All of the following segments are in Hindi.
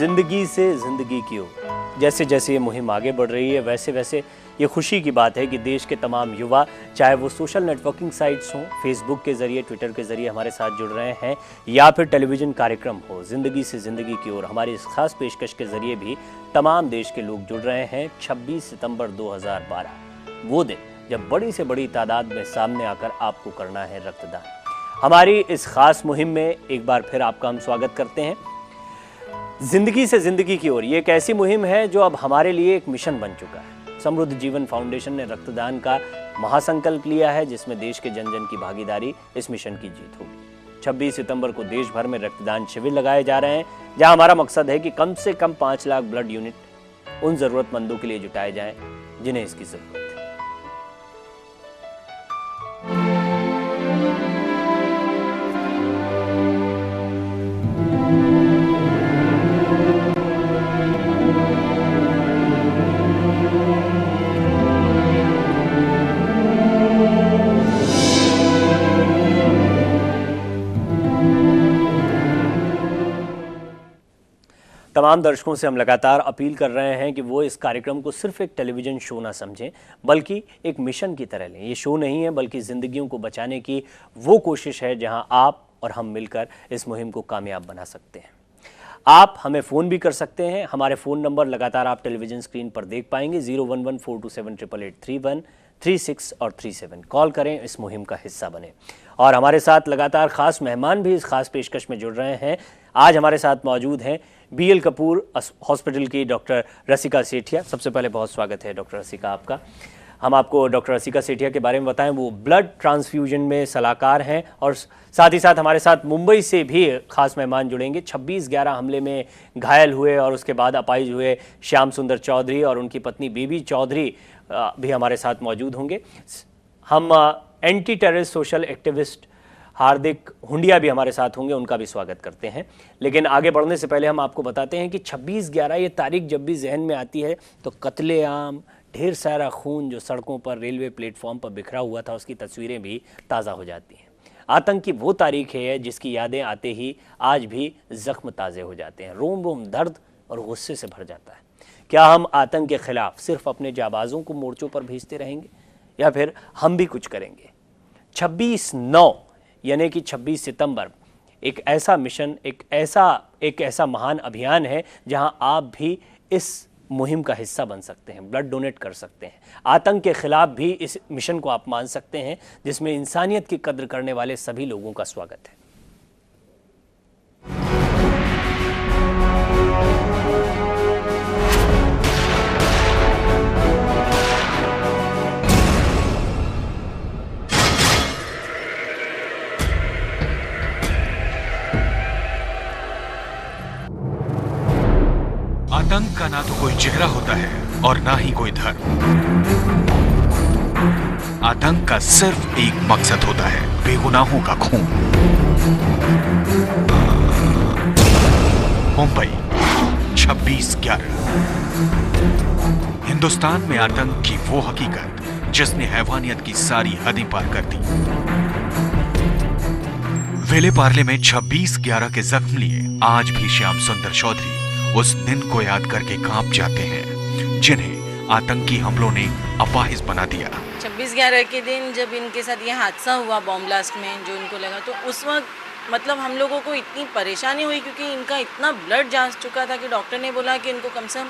जिंदगी से जिंदगी की ओर। जैसे जैसे ये मुहिम आगे बढ़ रही है वैसे वैसे ये खुशी की बात है कि देश के तमाम युवा, चाहे वो सोशल नेटवर्किंग साइट्स हों, फेसबुक के ज़रिए, ट्विटर के ज़रिए हमारे साथ जुड़ रहे हैं, या फिर टेलीविज़न कार्यक्रम हो ज़िंदगी से ज़िंदगी की ओर, हमारी इस खास पेशकश के ज़रिए भी तमाम देश के लोग जुड़ रहे हैं। 26 सितंबर 2012 वो दिन जब बड़ी से बड़ी तादाद में सामने आकर आपको करना है रक्तदान। हमारी इस खास मुहिम में एक बार फिर आपका हम स्वागत करते हैं। जिंदगी से जिंदगी की ओर ये एक ऐसी मुहिम है जो अब हमारे लिए एक मिशन बन चुका है। समृद्ध जीवन फाउंडेशन ने रक्तदान का महासंकल्प लिया है, जिसमें देश के जन जन की भागीदारी इस मिशन की जीत होगी। 26 सितंबर को देश भर में रक्तदान शिविर लगाए जा रहे हैं, जहां हमारा मकसद है कि कम से कम 5 लाख ब्लड यूनिट उन जरूरतमंदों के लिए जुटाए जाएं जिन्हें इसकी जरूरत है। तमाम दर्शकों से हम लगातार अपील कर रहे हैं कि वो इस कार्यक्रम को सिर्फ एक टेलीविज़न शो ना समझें, बल्कि एक मिशन की तरह लें। ये शो नहीं है, बल्कि ज़िंदगियों को बचाने की वो कोशिश है जहां आप और हम मिलकर इस मुहिम को कामयाब बना सकते हैं। आप हमें फ़ोन भी कर सकते हैं। हमारे फ़ोन नंबर लगातार आप टेलीविज़न स्क्रीन पर देख पाएंगे, 011-427-8888-31, 36 और 37। कॉल करें, इस मुहिम का हिस्सा बने। और हमारे साथ लगातार ख़ास मेहमान भी इस खास पेशकश में जुड़ रहे हैं। आज हमारे साथ मौजूद हैं BL कपूर हॉस्पिटल की डॉक्टर रसिका सेठिया। सबसे पहले बहुत स्वागत है डॉक्टर रसिका आपका। हम आपको डॉक्टर रसिका सेठिया के बारे में बताएं, वो ब्लड ट्रांसफ्यूजन में सलाहकार हैं, और साथ ही साथ हमारे साथ मुंबई से भी खास मेहमान जुड़ेंगे। 26/11 हमले में घायल हुए और उसके बाद अपाहिज हुए श्याम सुंदर चौधरी और उनकी पत्नी बेबी चौधरी भी हमारे साथ मौजूद होंगे। हम एंटी टेररिस्ट सोशल एक्टिविस्ट हार्दिक हुंडिया भी हमारे साथ होंगे, उनका भी स्वागत करते हैं। लेकिन आगे बढ़ने से पहले हम आपको बताते हैं कि 26/11 ये तारीख जब भी जहन में आती है तो कत्लेआम, ढेर सारा खून जो सड़कों पर, रेलवे प्लेटफॉर्म पर बिखरा हुआ था, उसकी तस्वीरें भी ताज़ा हो जाती हैं। आतंक की वो तारीख है जिसकी यादें आते ही आज भी जख्म ताज़े हो जाते हैं, रोम रोम दर्द और गुस्से से भर जाता है। क्या हम आतंक के खिलाफ सिर्फ अपने जाबाजों को मोर्चों पर भेजते रहेंगे, या फिर हम भी कुछ करेंगे? 26/9 यानी कि 26 सितंबर एक ऐसा मिशन, एक ऐसा महान अभियान है जहां आप भी इस मुहिम का हिस्सा बन सकते हैं, ब्लड डोनेट कर सकते हैं। आतंक के खिलाफ भी इस मिशन को आप मान सकते हैं, जिसमें इंसानियत की कद्र करने वाले सभी लोगों का स्वागत है। आतंक का ना तो कोई चेहरा होता है और ना ही कोई धर्म। आतंक का सिर्फ एक मकसद होता है, बेगुनाहों का खून। मुंबई 26/11। हिंदुस्तान में आतंक की वो हकीकत जिसने हैवानियत की सारी हदें पार कर दी। विले पार्ले में 26/11 के जख्म लिए आज भी श्याम सुंदर चौधरी उस दिन को याद करके कांप जाते हैं जिन्हें आतंकी हमलों ने अपाहिज बना दिया। 26/11 के दिन जब इनके साथ ये हादसा हुआ बॉम्ब ब्लास्ट में, जो इनको लगा, तो उस वक्त मतलब हम लोगों को इतनी परेशानी हुई, क्योंकि इनका इतना ब्लड जा चुका था कि डॉक्टर ने बोला कि इनको कम से कम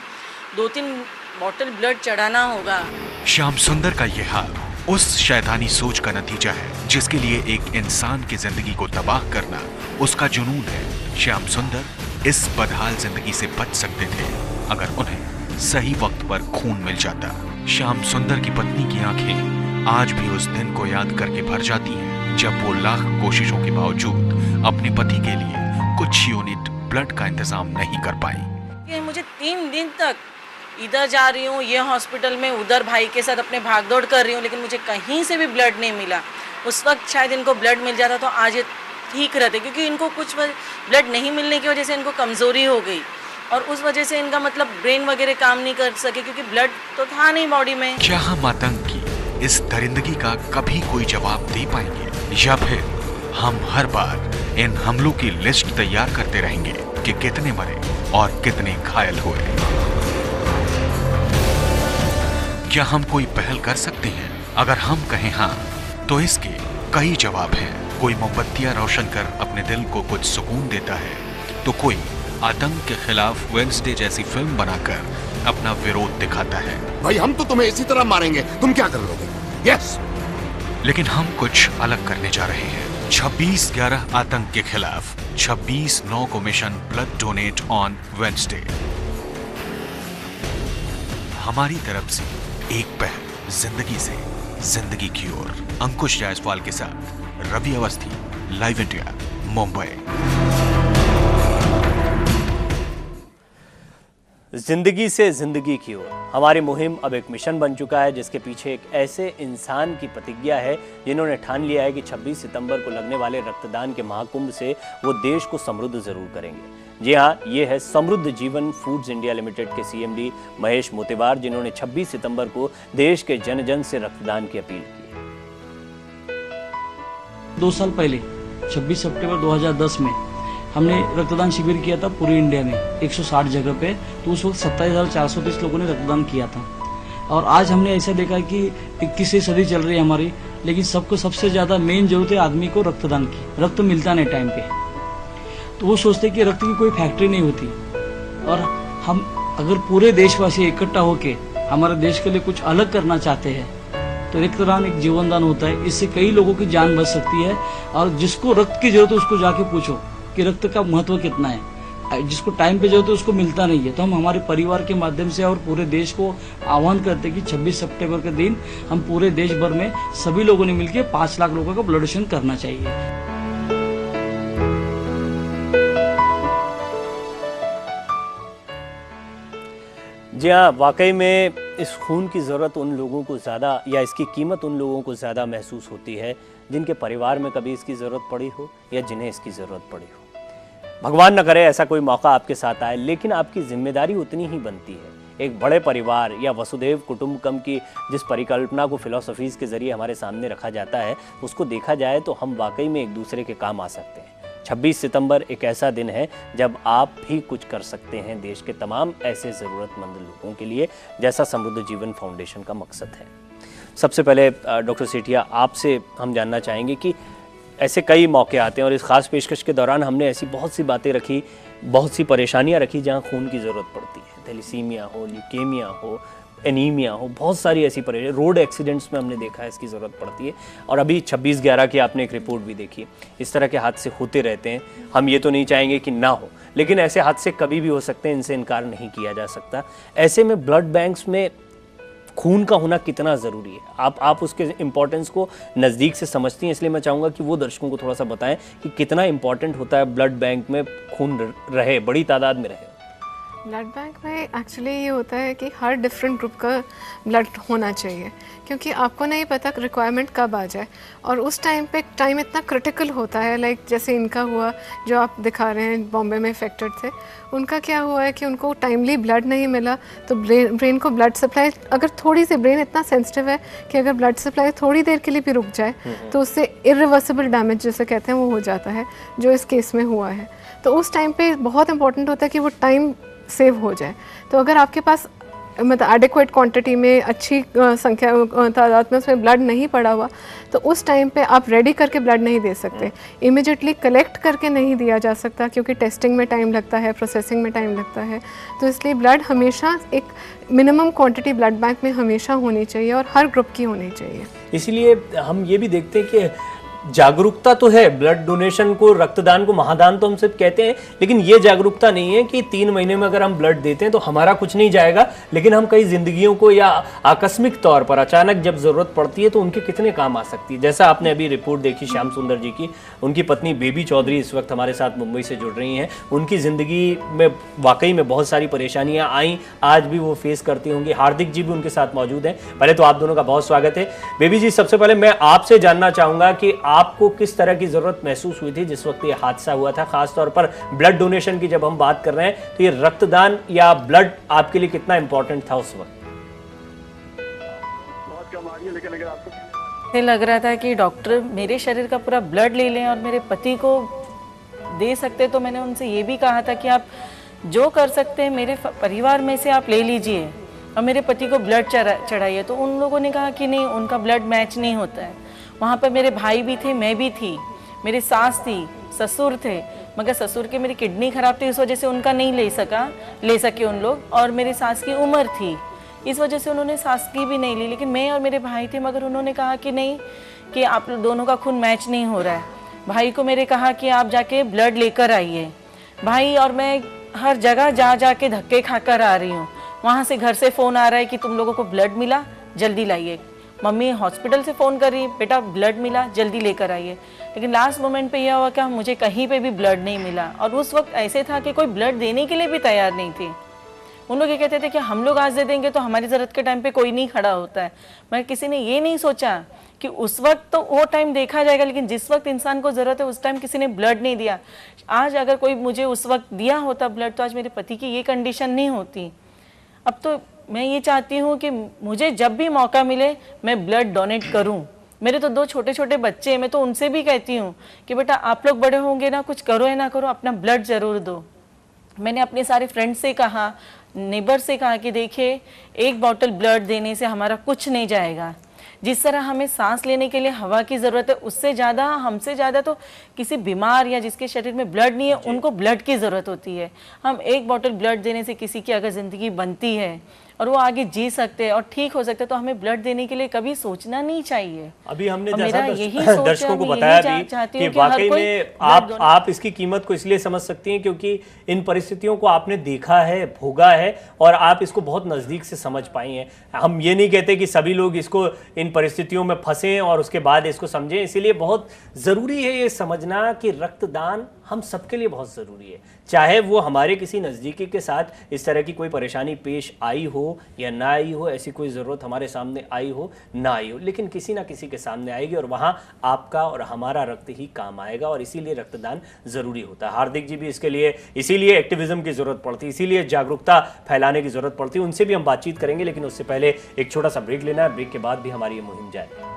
2-3 बॉटल ब्लड चढ़ाना होगा। श्याम सुंदर का यह हाल उस शैतानी सोच का नतीजा है जिसके लिए एक इंसान की जिंदगी को तबाह करना उसका जुनून है। श्याम सुंदर इस बदहाल जिंदगी से बच सकते थे अगर उन्हें सही वक्त पर खून मिल जाता। श्याम सुंदर की पत्नी की आंखें आज भी उस दिन को याद करके भर जाती हैं जब वो लाख कोशिशों के बावजूद अपने पति के लिए कुछ यूनिट ब्लड का इंतजाम नहीं कर पाई। मुझे 3 दिन तक इधर जा रही हूँ, ये हॉस्पिटल में, उधर भाई के साथ अपने भागदौड़ कर रही हूँ, लेकिन मुझे कहीं से भी ब्लड नहीं मिला। उस वक्त शायद इनको ब्लड मिल जाता तो आज ये ठीक रहते, क्योंकि इनको कुछ ब्लड नहीं मिलने की वजह से इनको कमज़ोरी हो गई, और उस वजह से इनका मतलब ब्रेन वगैरह काम नहीं कर सके, क्योंकि ब्लड तो था नहीं बॉडी में। क्या हम आतंक की इस दरिंदगी का कभी कोई जवाब दे पाएंगे, या फिर हम हर बार इन हमलों की लिस्ट तैयार करते रहेंगे? कि कितने मरे और कितने घायल हुए। क्या हम कोई पहल कर सकते हैं? अगर हम कहें हाँ, तो इसके कई जवाब हैं। कोई मोमबत्तियां रोशन कर अपने दिल को कुछ सुकून देता है, तो कोई आतंक के खिलाफ वेडनेसडे जैसी फिल्म बनाकर अपना विरोध दिखाता है। भाई हम तो तुम्हें इसी तरह मारेंगे, तुम क्या कर लोगे? यस। लेकिन हम कुछ अलग करने जा रहे हैं। 26/11 आतंक के खिलाफ 26/9 को mission blood donate on Wednesday. हमारी तरफ से एक पहल जिंदगी से जिंदगी की ओर। अंकुश जायसवाल के साथ रवि अवस्थी, लाइव इंडिया, मुंबई। जिंदगी से जिंदगी की ओर हमारी मुहिम अब एक मिशन बन चुका है, जिसके पीछे एक ऐसे इंसान की प्रतिज्ञा है जिन्होंने ठान लिया है कि 26 सितंबर को लगने वाले रक्तदान के महाकुंभ से वो देश को समृद्ध जरूर करेंगे। जी हाँ, ये है समृद्ध जीवन फूड्स इंडिया लिमिटेड के CMD महेश मोतेवार, जिन्होंने 26 सितंबर को देश के जन जन से रक्तदान की अपील की। 2 साल पहले 26 सितंबर 2010 में हमने रक्तदान शिविर किया था पूरे इंडिया में 160 जगह पे। तो उस वक्त 27,430 लोगों ने रक्तदान किया था। और आज हमने ऐसा देखा कि 21वीं सदी चल रही है हमारी, लेकिन सबको सबसे ज़्यादा मेन जरूरत है आदमी को रक्तदान की। रक्त मिलता नहीं टाइम पे, तो वो सोचते कि रक्त की कोई फैक्ट्री नहीं होती। और हम अगर पूरे देशवासी इकट्ठा होके हमारे देश के लिए कुछ अलग करना चाहते हैं, तो रक्तदान एक जीवन दान होता है। इससे कई लोगों की जान बच सकती है। और जिसको रक्त की जरूरत है उसको जाके पूछो कि रक्त का महत्व कितना है। जिसको टाइम पे जरूरत है उसको मिलता नहीं है। तो हम हमारे परिवार के माध्यम से और पूरे देश को आह्वान करते हैं कि 26 सितंबर के दिन हम पूरे देश भर में सभी लोगों ने मिलकर 5 लाख लोगों का ब्लड डोनेशन करना चाहिए। जी हाँ, वाकई में इस खून की ज़रूरत उन लोगों को ज़्यादा, या इसकी कीमत उन लोगों को ज़्यादा महसूस होती है जिनके परिवार में कभी इसकी ज़रूरत पड़ी हो या जिन्हें इसकी ज़रूरत पड़ी हो। भगवान न करे ऐसा कोई मौका आपके साथ आए, लेकिन आपकी जिम्मेदारी उतनी ही बनती है। एक बड़े परिवार या वसुधैव कुटुंबकम की जिस परिकल्पना को फिलॉसफीज़ के ज़रिए हमारे सामने रखा जाता है, उसको देखा जाए तो हम वाकई में एक दूसरे के काम आ सकते हैं। 26 सितंबर एक ऐसा दिन है जब आप भी कुछ कर सकते हैं देश के तमाम ऐसे ज़रूरतमंद लोगों के लिए, जैसा समृद्ध जीवन फाउंडेशन का मकसद है। सबसे पहले डॉक्टर सेठिया, आपसे हम जानना चाहेंगे कि ऐसे कई मौके आते हैं और इस खास पेशकश के दौरान हमने ऐसी बहुत सी बातें रखी, बहुत सी परेशानियां रखी जहां खून की ज़रूरत पड़ती है। थैलेसीमिया हो, ल्यूकेमिया हो, एनीमिया हो, बहुत सारी ऐसी परेशानी, रोड एक्सीडेंट्स में हमने देखा है इसकी ज़रूरत पड़ती है। और अभी 26/11 की आपने एक रिपोर्ट भी देखी। इस तरह के हादसे होते रहते हैं। हम ये तो नहीं चाहेंगे कि ना हो, लेकिन ऐसे हादसे कभी भी हो सकते हैं, इनसे इनकार नहीं किया जा सकता। ऐसे में ब्लड बैंक्स में खून का होना कितना ज़रूरी है? आप उसके इम्पोर्टेंस को नज़दीक से समझती हैं, इसलिए मैं चाहूँगा कि वो दर्शकों को थोड़ा सा बताएं कि कितना इम्पोर्टेंट होता है ब्लड बैंक में खून रहे, बड़ी तादाद में रहे। ब्लड बैंक में एक्चुअली ये होता है कि हर डिफरेंट ग्रुप का ब्लड होना चाहिए, क्योंकि आपको नहीं पता रिक्वायरमेंट कब आ जाए। और उस टाइम पे टाइम इतना क्रिटिकल होता है, लाइक जैसे इनका हुआ जो आप दिखा रहे हैं, बॉम्बे में इफेक्टेड थे, उनका क्या हुआ है कि उनको टाइमली ब्लड नहीं मिला, तो ब्रेन को ब्लड सप्लाई, अगर थोड़ी सी, ब्रेन इतना सेंसिटिव है कि अगर ब्लड सप्लाई थोड़ी देर के लिए भी रुक जाए तो उससे इरिवर्सिबल डैमेज जिसे कहते हैं वो हो जाता है, जो इस केस में हुआ है। तो उस टाइम पे बहुत इंपॉर्टेंट होता है कि वो टाइम सेव हो जाए। तो अगर आपके पास मतलब एडिक्वेट क्वांटिटी में, अच्छी संख्या तादाद में उसमें ब्लड नहीं पड़ा हुआ, तो उस टाइम पे आप रेडी करके ब्लड नहीं दे सकते। इमिजिएटली कलेक्ट करके नहीं दिया जा सकता, क्योंकि टेस्टिंग में टाइम लगता है, प्रोसेसिंग में टाइम लगता है। तो इसलिए ब्लड हमेशा एक मिनिमम क्वांटिटी ब्लड बैंक में हमेशा होनी चाहिए और हर ग्रुप की होनी चाहिए। इसलिए हम ये भी देखते हैं कि जागरूकता तो है, ब्लड डोनेशन को, रक्तदान को महादान तो हम सब कहते हैं, लेकिन ये जागरूकता नहीं है कि 3 महीने में अगर हम ब्लड देते हैं तो हमारा कुछ नहीं जाएगा, लेकिन हम कई जिंदगियों को या आकस्मिक तौर पर अचानक जब जरूरत पड़ती है तो उनके कितने काम आ सकती है। जैसा आपने अभी रिपोर्ट देखी श्याम सुंदर जी की, उनकी पत्नी बेबी चौधरी इस वक्त हमारे साथ मुंबई से जुड़ रही हैं। उनकी जिंदगी में वाकई में बहुत सारी परेशानियां आई, आज भी वो फेस करती होंगी। हार्दिक जी भी उनके साथ मौजूद हैं। पहले तो आप दोनों का बहुत स्वागत है। बेबी जी, सबसे पहले मैं आपसे जानना चाहूंगा कि आपको किस तरह की जरूरत महसूस हुई थी जिस वक्त ये हादसा हुआ था, खासतौर पर ब्लड डोनेशन की जब हम बात कर रहे हैं, तो ये रक्तदान या ब्लड आपके लिए कितना इंपॉर्टेंट था उस वक्त? बहुत कम आ रही है, लेकिन अगर आपको मुझे लग रहा था कि डॉक्टर मेरे शरीर का पूरा ब्लड ले लें और मेरे पति को दे सकते तो मैंने उनसे ये भी कहा था कि आप जो कर सकते हैं मेरे परिवार में से आप ले लीजिए और मेरे पति को ब्लड चढ़ाइए। तो उन लोगों ने कहा कि नहीं, उनका ब्लड मैच नहीं होता है। वहाँ पर मेरे भाई भी थे, मैं भी थी, मेरी सास थी, ससुर थे, मगर ससुर की मेरी किडनी खराब थी, इस वजह से उनका नहीं ले सके उन लोग, और मेरी सास की उम्र थी, इस वजह से उन्होंने सास की भी नहीं ली। लेकिन मैं और मेरे भाई थे, मगर उन्होंने कहा कि नहीं, कि आप दोनों का खून मैच नहीं हो रहा है। भाई को मेरे कहा कि आप जाके ब्लड लेकर आइए। भाई और मैं हर जगह जा के धक्के खाकर आ रही हूँ। वहाँ से घर से फ़ोन आ रहा है कि तुम लोगों को ब्लड मिला, जल्दी लाइए। मम्मी हॉस्पिटल से फ़ोन कर रही, बेटा ब्लड मिला, जल्दी लेकर आइए। लेकिन लास्ट मोमेंट पे यह हुआ कि मुझे कहीं पे भी ब्लड नहीं मिला, और उस वक्त ऐसे था कि कोई ब्लड देने के लिए भी तैयार नहीं थे। उन लोग ये कहते थे कि हम लोग आज दे देंगे तो हमारी ज़रूरत के टाइम पे कोई नहीं खड़ा होता है। मगर किसी ने ये नहीं सोचा कि उस वक्त तो वो टाइम देखा जाएगा, लेकिन जिस वक्त इंसान को ज़रूरत है उस टाइम किसी ने ब्लड नहीं दिया। आज अगर कोई मुझे उस वक्त दिया होता ब्लड, तो आज मेरे पति की ये कंडीशन नहीं होती। अब तो मैं ये चाहती हूँ कि मुझे जब भी मौका मिले मैं ब्लड डोनेट करूँ। मेरे तो 2 छोटे छोटे बच्चे हैं, मैं तो उनसे भी कहती हूँ कि बेटा आप लोग बड़े होंगे ना, कुछ करो या ना करो, अपना ब्लड ज़रूर दो। मैंने अपने सारे फ्रेंड्स से कहा, नेबर से कहा कि देखिए, 1 बॉटल ब्लड देने से हमारा कुछ नहीं जाएगा। जिस तरह हमें सांस लेने के लिए हवा की ज़रूरत है, उससे ज़्यादा, हमसे ज़्यादा तो किसी बीमार या जिसके शरीर में ब्लड नहीं है उनको ब्लड की ज़रूरत होती है। हम 1 बॉटल ब्लड देने से किसी की अगर ज़िंदगी बनती है और वो आगे जी सकते हैं और ठीक हो सकते हैं, तो हमें ब्लड देने के लिए कभी सोचना नहीं चाहिए। अभी हमने जैसा दर्शकों को बताया भी कि वाकई में आप इसकी कीमत को इसलिए समझ सकती हैं क्योंकि इन परिस्थितियों को आपने देखा है, भोगा है, और आप इसको बहुत नज़दीक से समझ पाई हैं। हम ये नहीं कहते कि सभी लोग इसको, इन परिस्थितियों में फंसें और उसके बाद इसको समझें। इसीलिए बहुत ज़रूरी है ये समझना कि रक्तदान हम सबके लिए बहुत ज़रूरी है, चाहे वो हमारे किसी नज़दीकी के साथ इस तरह की कोई परेशानी पेश आई हो या ना आई हो, ऐसी कोई ज़रूरत हमारे सामने आई हो ना आई हो, लेकिन किसी ना किसी के सामने आएगी और वहाँ आपका और हमारा रक्त ही काम आएगा, और इसीलिए रक्तदान ज़रूरी होता है। हार्दिक जी भी इसके लिए, इसीलिए एक्टिविज़म की ज़रूरत पड़ती है, इसीलिए जागरूकता फैलाने की ज़रूरत पड़ती है। उनसे भी हम बातचीत करेंगे, लेकिन उससे पहले एक छोटा सा ब्रेक लेना है। ब्रेक के बाद भी हमारी ये मुहिम जाएगी।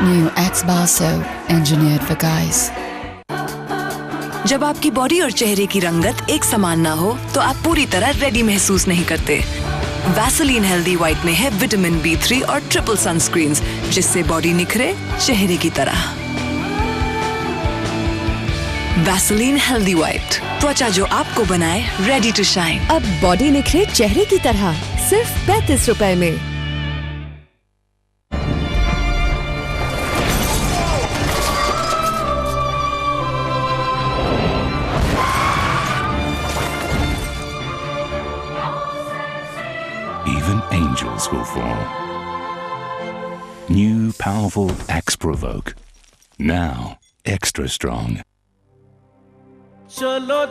New X-Bar Soap, engineered for guys. जब आपकी बॉडी और चेहरे की रंगत एक समान ना हो तो आप पूरी तरह रेडी महसूस नहीं करते। वैसलीन हेल्दी व्हाइट में है विटामिन B3 और ट्रिपल सनस्क्रीन्स, जिससे बॉडी निखरे चेहरे की तरह। वैसलीन हेल्दी व्हाइट, त्वचा जो आपको बनाए रेडी टू शाइन। अब बॉडी निखरे चेहरे की तरह, सिर्फ 35 रुपए में। Even angels will fall. New powerful Axe Provoke. Now extra strong. चलो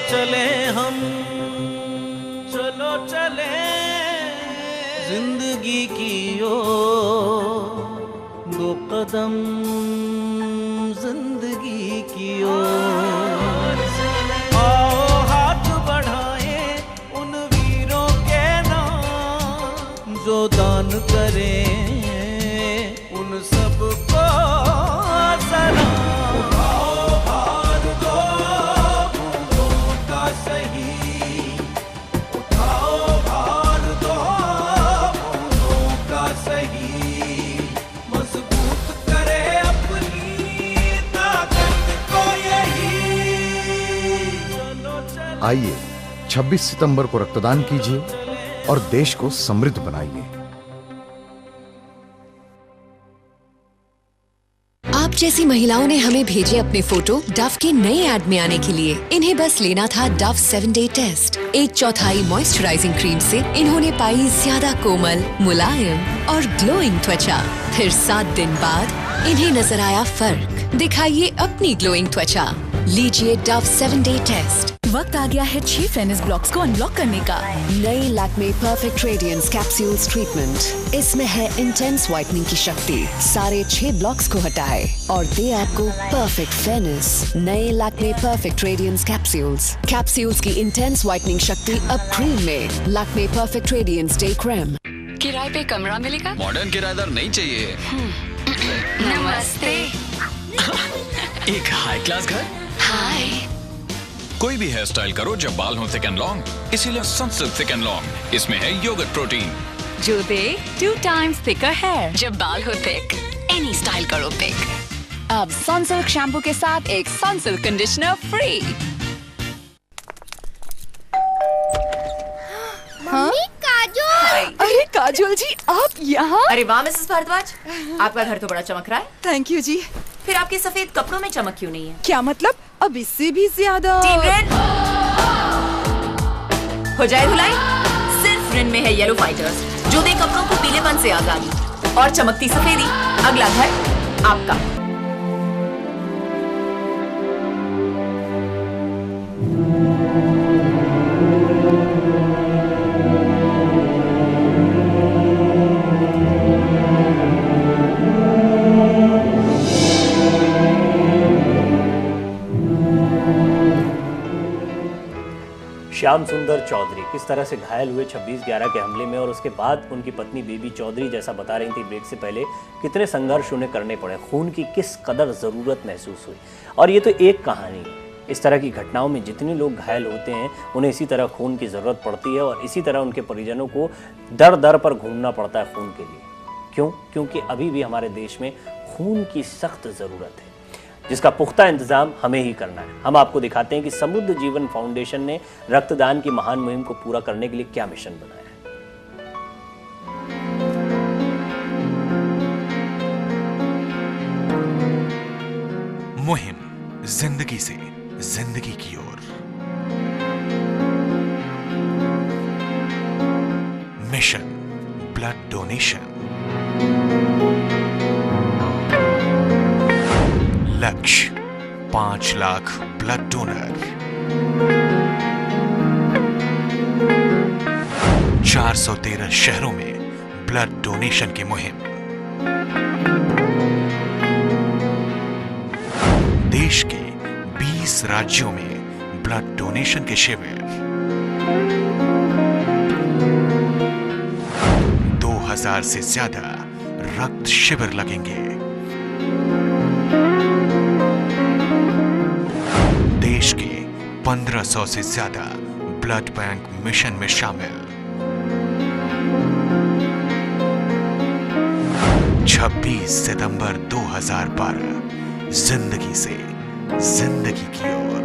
चले हम, चलो चले जिंदगी की ओर, 2 कदम जिंदगी की ओर। आओ हाथ बढ़ाए उन वीरों के नाम, जो दान करें उन सबको सलाम। आइए 26 सितंबर को रक्तदान कीजिए और देश को समृद्ध बनाइए। आप जैसी महिलाओं ने हमें भेजे अपने फोटो डव के नए ऐड में आने के लिए। इन्हें बस लेना था डव 7 डे टेस्ट। एक चौथाई मॉइस्चराइजिंग क्रीम से इन्होंने पाई ज्यादा कोमल, मुलायम और ग्लोइंग त्वचा। फिर 7 दिन बाद इन्हें नजर आया फर्क। दिखाइए अपनी ग्लोइंग त्वचा। लीजिए डव 7 डे टेस्ट। वक्त आ गया है 6 फेयरनेस ब्लॉक्स को अनलॉक करने का। नई Lakme perfect radiance capsules treatment. इसमें है इंटेंस व्हाइटनिंग की शक्ति। सारे 6 ब्लॉक्स को हटाए और दे आपको परफेक्ट फेयरनेस। नए Lakme perfect radiance capsules. Capsules की इंटेंस व्हाइटनिंग शक्ति अब क्रीम में। Lakme perfect radiance day cream. किराए पे कमरा मिलेगा? मॉडर्न किराएदार नहीं चाहिए। नमस्ते। एक हाई क्लास घर। हाय। कोई भी हेयर स्टाइल करो जब बाल हो थिक एंड लॉन्ग, इसीलिए सनसिल्क थिक एंड लॉन्ग। इसमें है योगर्ट प्रोटीन जो दे 2 times thicker hair। जब बाल हो थिक, एनी स्टाइल करो थिक। अब सनसिल्क शैम्पू के साथ एक Sunsilk conditioner free. Mummy Kajol. अरे काजोल जी आप यहाँ? अरे वाह मिसेस भारद्वाज, आपका घर तो बड़ा चमक रहा है। थैंक यू जी। फिर आपके सफेद कपड़ों में चमक क्यों नहीं है? क्या मतलब? अब इससे भी ज्यादा। टीम रिन हो जाए धुलाई। सिर्फ रिन में है येलो फाइटर्स जो दे कपड़ों को पीलेपन से आजादी और चमकती सफेदी। अगला घर आपका। श्याम सुंदर चौधरी किस तरह से घायल हुए 26/11 के हमले में और उसके बाद उनकी पत्नी बेबी चौधरी जैसा बता रही थी ब्रेक से पहले, कितने संघर्ष उन्हें करने पड़े, खून की किस कदर ज़रूरत महसूस हुई। और ये तो एक कहानी है। इस तरह की घटनाओं में जितने लोग घायल होते हैं उन्हें इसी तरह खून की ज़रूरत पड़ती है और इसी तरह उनके परिजनों को दर दर पर घूमना पड़ता है खून के लिए। क्यों? क्योंकि अभी भी हमारे देश में खून की सख्त ज़रूरत है जिसका पुख्ता इंतजाम हमें ही करना है। हम आपको दिखाते हैं कि समृद्ध जीवन फाउंडेशन ने रक्तदान की महान मुहिम को पूरा करने के लिए क्या मिशन बनाया है। मुहिम जिंदगी से जिंदगी की ओर। Mission blood donation. लक्ष्य 5 लाख ब्लड डोनर। 413 शहरों में ब्लड डोनेशन की मुहिम। देश के 20 राज्यों में ब्लड डोनेशन के शिविर। 2000 से ज्यादा रक्त शिविर लगेंगे। देश के 1500 से ज्यादा ब्लड बैंक मिशन में शामिल। 26 सितंबर 2012 जिंदगी से जिंदगी की ओर।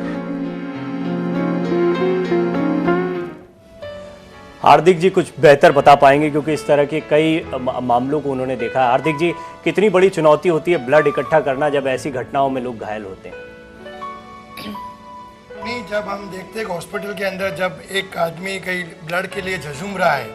हार्दिक जी कुछ बेहतर बता पाएंगे क्योंकि इस तरह के कई मामलों को उन्होंने देखा है। हार्दिक जी, कितनी बड़ी चुनौती होती है ब्लड इकट्ठा करना जब ऐसी घटनाओं में लोग घायल होते हैं? नहीं, जब हम देखते हैं हॉस्पिटल के अंदर जब एक आदमी कहीं ब्लड के लिए झझूम रहा है,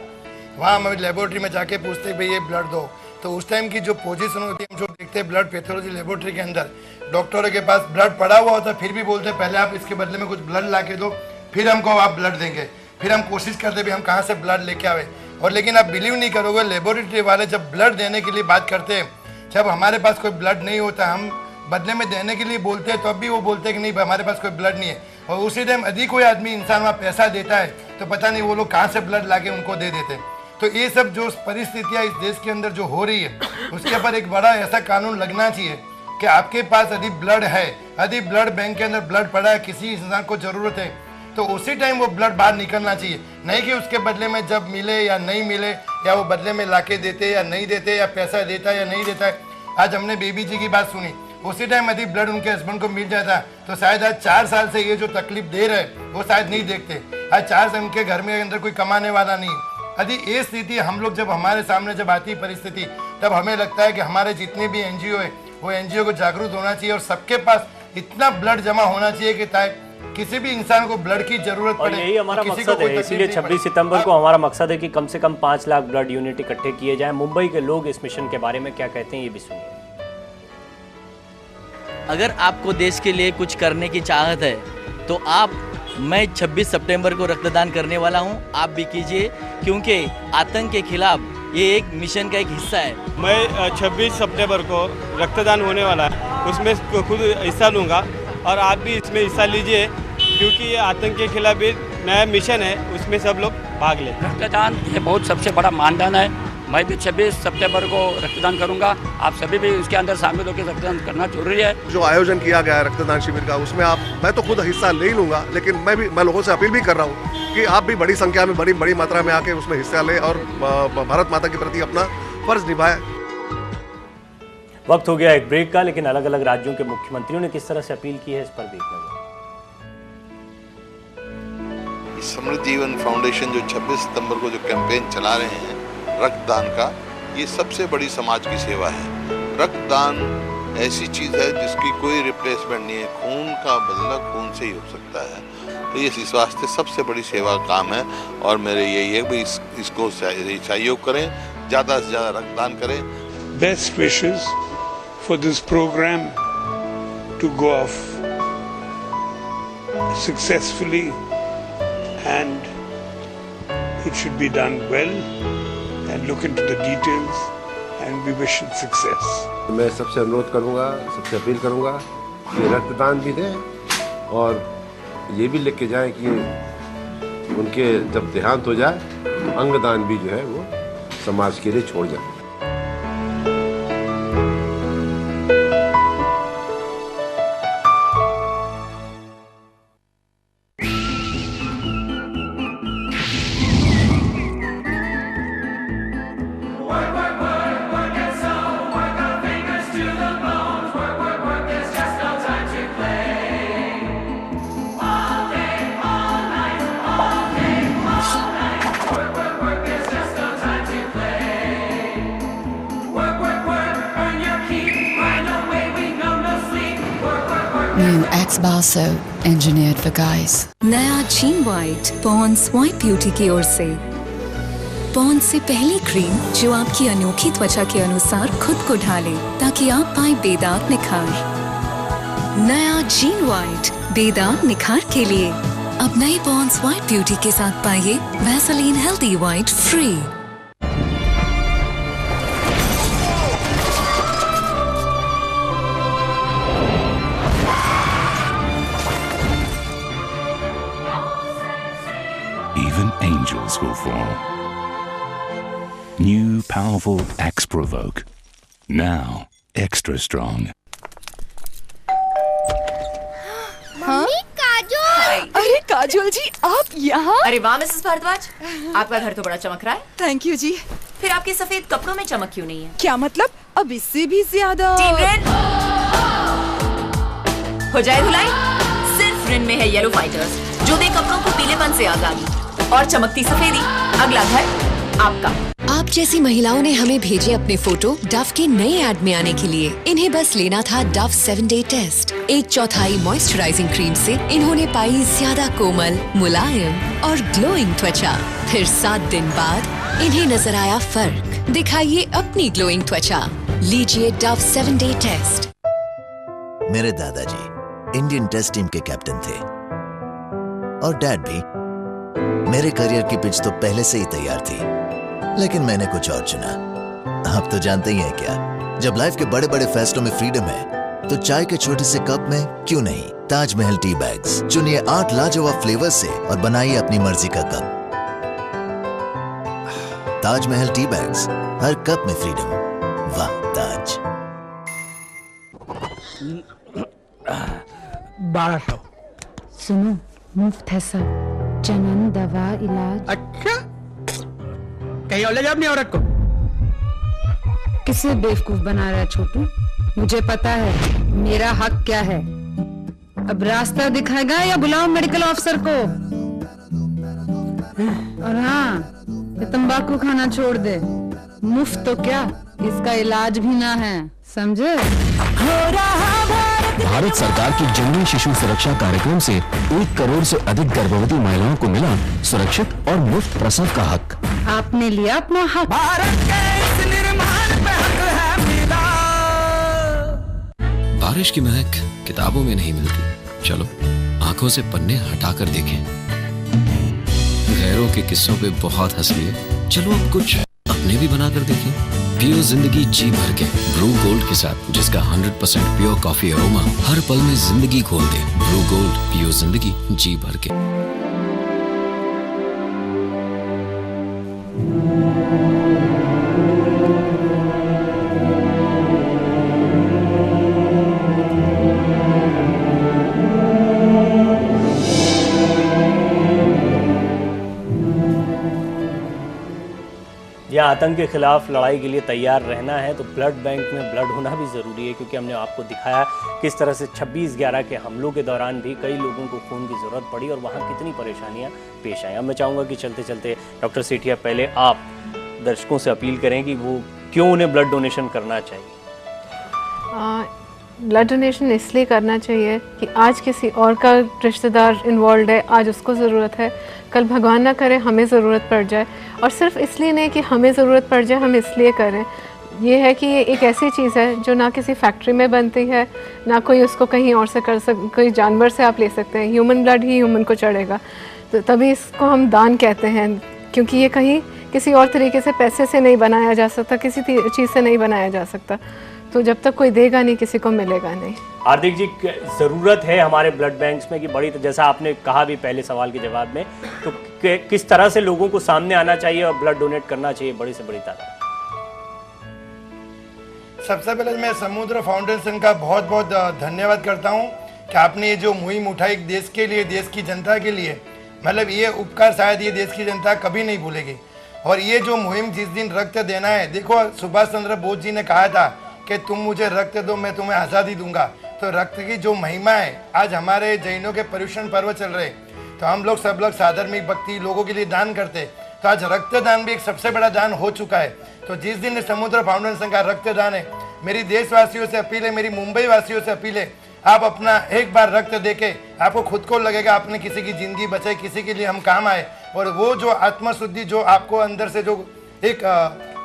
वहाँ हम लेबोरेटरी में जाके पूछते हैं भाई ये ब्लड दो, तो उस टाइम की जो पोजीशन होती है हम जो देखते हैं ब्लड पैथोलॉजी लेबोरेटरी के अंदर डॉक्टरों के पास ब्लड पड़ा हुआ होता है, फिर भी बोलते हैं पहले आप इसके बदले में कुछ ब्लड ला के दो, फिर हमको आप ब्लड देंगे। फिर हम कोशिश करते भी हम कहाँ से ब्लड लेके आवे। और लेकिन आप बिलीव नहीं करोगे, लेबोरेटरी वाले जब ब्लड देने के लिए बात करते हैं, जब हमारे पास कोई ब्लड नहीं होता, हम बदले में देने के लिए बोलते हैं तो अब भी वो बोलते हैं कि नहीं हमारे पास कोई ब्लड नहीं है। और उसी टाइम यदि कोई आदमी इंसान वहाँ पैसा देता है तो पता नहीं वो लोग कहाँ से ब्लड ला के उनको दे देते हैं। तो ये सब जो परिस्थितियाँ इस देश के अंदर जो हो रही है उसके ऊपर एक बड़ा ऐसा कानून लगना चाहिए कि आपके पास यदि ब्लड है, यदि ब्लड बैंक के अंदर ब्लड पड़ा है, किसी इंसान को जरूरत है, तो उसी टाइम वो ब्लड बाहर निकलना चाहिए। नहीं कि उसके बदले में जब मिले या नहीं मिले, या वो बदले में लाके देते या नहीं देते, या पैसा देता या नहीं देता है। आज हमने बेबी जी की बात सुनी, उसी टाइम यदि ब्लड उनके हस्बैंड को मिल जाता तो शायद आज 4 साल से ये जो तकलीफ दे रहे वो शायद नहीं देखते। आज 4 साल उनके घर में अंदर कोई कमाने वाला नहीं। यदि ये स्थिति हम लोग जब हमारे सामने जब आती परिस्थिति, तब हमें लगता है कि हमारे जितने भी NGO है वो NGO को जागरूक होना चाहिए और सबके पास इतना ब्लड जमा होना चाहिए कि किसी भी इंसान को ब्लड की जरूरत और पड़े यही हमारा तो किसी को मकसद कोई है, तकलीफ इसीलिए नहीं 26 सितंबर को हमारा मकसद है कि कम से कम 5 लाख ब्लड यूनिट इकट्ठे किए जाएं। मुंबई के लोग इस मिशन के बारे में क्या कहते हैं ये भी सुनिए। अगर आपको देश के लिए कुछ करने की चाहत है तो मैं 26 सितंबर को रक्तदान करने वाला हूं, आप भी कीजिए, क्योंकि आतंक के खिलाफ ये एक मिशन का एक हिस्सा है। मैं 26 सितंबर को रक्तदान होने वाला है, उसमें खुद हिस्सा लूँगा और आप भी इसमें हिस्सा लीजिए, क्योंकि ये आतंक के खिलाफ एक नया मिशन है, उसमें सब लोग भाग लें। रक्तदान ये बहुत सबसे बड़ा मानदान है। मैं भी 26 सितंबर को रक्तदान करूंगा, आप सभी भी उसके अंदर शामिल होकर रक्तदान करना जरूरी है। जो आयोजन किया गया है रक्तदान शिविर का, उसमें मैं तो खुद हिस्सा ले ही लूंगा, लेकिन मैं लोगों से अपील भी कर रहा हूँ कि आप भी बड़ी संख्या में बड़ी मात्रा में आके उसमें हिस्सा लें और भारत माता के प्रति अपना फर्ज निभाएं। वक्त हो गया एक ब्रेक का, लेकिन अलग अलग राज्यों के मुख्यमंत्रियों ने किस तरह से अपील की है इस पर भी एक नजर। समृद्ध जीवन फाउंडेशन जो 26 सितंबर को जो कैंपेन चला रहे हैं रक्तदान का, ये सबसे बड़ी समाज की सेवा है। रक्तदान ऐसी चीज है जिसकी कोई रिप्लेसमेंट नहीं है। खून का बदला खून से ही हो सकता है, तो ये इस वास्ते सबसे बड़ी सेवा का काम है। और मेरे यही है कि इसको सहयोग करें, ज़्यादा से ज़्यादा रक्तदान करें। Best wishes for this program to go off successfully, and it should be done well, and look into the details, and we wish it success. मैं सबसे अनुरोध करूंगा, सबसे अपील करूंगा कि रक्तदान भी दें और ये भी लिख के जाएं कि उनके जब देहांत हो जाए अंगदान भी जो है वो समाज के लिए छोड़ जाए। New X-Basso, engineered for guys. नया gene white Pond's white beauty की ओर से। पॉन्ड्स से पहली क्रीम जो आपकी अनोखी त्वचा के अनुसार खुद को ढाले ताकि आप पाए बेदाग निखार। नया जीन वाइट बेदाग निखार के लिए। अब नए पॉन्ड्स वाइट ब्यूटी के साथ पाइए Vaseline healthy white free. Even angels will fall. New powerful Axe Provoke. Now extra strong. Mummy Kajol. अरे काजोल जी आप यहाँ? अरे वाह मिसेस भारद्वाज, आपका घर तो बड़ा चमक रहा है। थैंक यू जी। फिर आपके सफेद कपड़ों में चमक क्यों नहीं है? क्या मतलब? अब इससे भी ज्यादा। टीम रेड हो जाए धुलाई। सिर्फ रिन में है येलो फाइटर्स, जो दे कपड़ों को पीलेपन से आजादी और चमकती सफेदी। अगला घर आपका। आप जैसी महिलाओं ने हमें भेजे अपने फोटो डव के नए ऐड में आने के लिए। इन्हें बस लेना था Dove 7 day test. 1/4 moisturising cream से इन्होंने पाई ज्यादा कोमल, मुलायम और ग्लोइंग त्वचा। फिर 7 दिन बाद इन्हें नजर आया फर्क। दिखाइए अपनी ग्लोइंग त्वचा। लीजिए डव 7 डे टेस्ट। मेरे दादाजी इंडियन टेस्ट टीम के कैप्टन थे और डैड भी। मेरे करियर की पिच तो पहले से ही तैयार थी, लेकिन मैंने कुछ और चुना। आप तो जानते ही हैं क्या, जब लाइफ के बड़े बड़े फैसलों में फ्रीडम है तो चाय के छोटे से कप में क्यों नहीं ताजमहल टी बैग्स। चुनिए 8 लाजवाब फ्लेवर से और बनाइए अपनी मर्जी का कप। ताजमहल टी बैग्स, हर कप में फ्रीडम। वाह ताज। 1200। सुनो, मुफ्त है सब, जनन दवा इलाज। अच्छा, कहीं और ले जाओ अपनी औरत को। किसे बेवकूफ बना रहा है छोटू? मुझे पता है मेरा हक क्या है। अब रास्ता दिखाएगा या बुलाओ मेडिकल ऑफिसर को। और हाँ, ये तंबाकू खाना छोड़ दे। मुफ्त तो क्या, इसका इलाज भी ना है, समझे? हो रहा भारत भारत सरकार की जननी शिशु सुरक्षा कार्यक्रम से 1 करोड़ से अधिक गर्भवती महिलाओं को मिला सुरक्षित और मुफ्त प्रसव का हक। आपने लिया अपना हक। भारत के इस निर्माण पे हक है मेरा। बारिश की महक किताबों में नहीं मिलती, चलो आंखों से पन्ने हटाकर देखें। गैरों के किस्सों पे बहुत हंस लिए, चलो अब कुछ अपने भी बनाकर देखें। पियो जिंदगी जी भर के ब्रू गोल्ड के साथ, जिसका 100% प्योर कॉफी अरोमा हर पल में जिंदगी खोल दे। ब्रू गोल्ड, पियो जिंदगी जी भर के। या आतंक के खिलाफ लड़ाई के लिए तैयार रहना है तो ब्लड बैंक में ब्लड होना भी ज़रूरी है, क्योंकि हमने आपको दिखाया किस तरह से 26/11 के हमलों के दौरान भी कई लोगों को खून की ज़रूरत पड़ी और वहाँ कितनी परेशानियाँ पेश आई। अब मैं चाहूँगा कि चलते चलते डॉक्टर सेठिया, पहले आप दर्शकों से अपील करें कि वो क्यों उन्हें ब्लड डोनेशन करना चाहिए। ब्लड डोनेशन इसलिए करना चाहिए कि आज किसी और का रिश्तेदार इन्वॉल्व है, आज उसको ज़रूरत है, कल भगवान ना करे हमें ज़रूरत पड़ जाए। और सिर्फ इसलिए नहीं कि हमें ज़रूरत पड़ जाए, हम इसलिए करें। ये है कि ये एक ऐसी चीज़ है जो ना किसी फैक्ट्री में बनती है, ना कोई उसको कहीं और से कर कोई जानवर से आप ले सकते हैं। ह्यूमन ब्लड ही ह्यूमन को चढ़ेगा, तो तभी इसको हम दान कहते हैं, क्योंकि ये कहीं किसी और तरीके से पैसे से नहीं बनाया जा सकता, किसी चीज़ से नहीं बनाया जा सकता। तो जब तक कोई देगा नहीं, किसी को मिलेगा नहीं। हार्दिक जी, ज़रूरत है हमारे ब्लड बैंक्स में कि बड़ी, जैसा आपने कहा भी पहले सवाल के जवाब में, तो किस तरह से लोगों को सामने आना चाहिए और ब्लड डोनेट करना चाहिए बड़ी से बड़ी तादाद? सबसे पहले मैं समुद्र फाउंडेशन का बहुत बहुत धन्यवाद करता हूं कि आपने ये जो मुहिम उठाई देश के लिए, देश की जनता के लिए, मतलब ये उपकार शायद ये देश की जनता कभी नहीं भूलेगी। और ये जो मुहिम जिस दिन रक्त देना है, देखो सुभाष चंद्र बोस जी ने कहा था कि तुम मुझे रक्त दो, मैं तुम्हें आज़ादी दूंगा। तो रक्त की जो महिमा है, आज हमारे जैनों के पर्युषण पर्व चल रहे, तो हम लोग सब लोग साधर्मिक भक्ति लोगों के लिए दान करते, तो आज रक्तदान भी एक सबसे बड़ा दान हो चुका है। तो जिस दिन समुद्र फाउंडेशन का रक्तदान है, मेरी देशवासियों से अपील है, मेरी मुंबई वासियों से अपील है, आप अपना एक बार रक्त देके आपको खुद को लगेगा आपने किसी की जिंदगी बचाई, किसी के लिए हम काम आए। और वो जो आत्मशुद्धि जो आपको अंदर से जो एक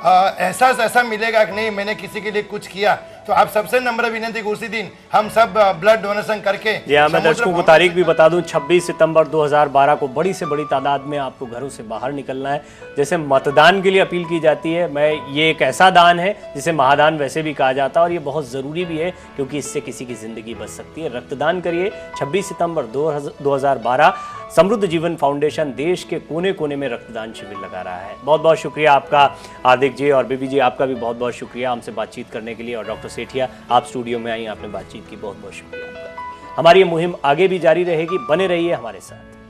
एहसास ऐसा मिलेगा कि नहीं मैंने किसी के लिए कुछ किया, तो आप सबसे नम्र विनती उसी दिन हम सब ब्लड डोनेशन करके। जी हाँ, मैं दर्शकों को तारीख भी बता दूं, 26 सितंबर 2012 को बड़ी से बड़ी तादाद में आपको घरों से बाहर निकलना है। जैसे मतदान के लिए अपील की जाती है, ये एक ऐसा दान है जिसे महादान वैसे भी कहा जाता है, और ये बहुत ज़रूरी भी है क्योंकि इससे किसी की ज़िंदगी बच सकती है। रक्तदान करिए। 26 सितंबर 2012 समृद्ध जीवन फाउंडेशन देश के कोने कोने में रक्तदान शिविर लगा रहा है। बहुत बहुत शुक्रिया आपका हार्दिक जी, और बेबी जी आपका भी बहुत बहुत शुक्रिया हमसे बातचीत करने के लिए। और डॉक्टर सेठिया, आप स्टूडियो में आई, आपने बातचीत की, बहुत बहुत शुक्रिया आपका। हमारी ये मुहिम आगे भी जारी रहेगी, बने रहिए हमारे साथ।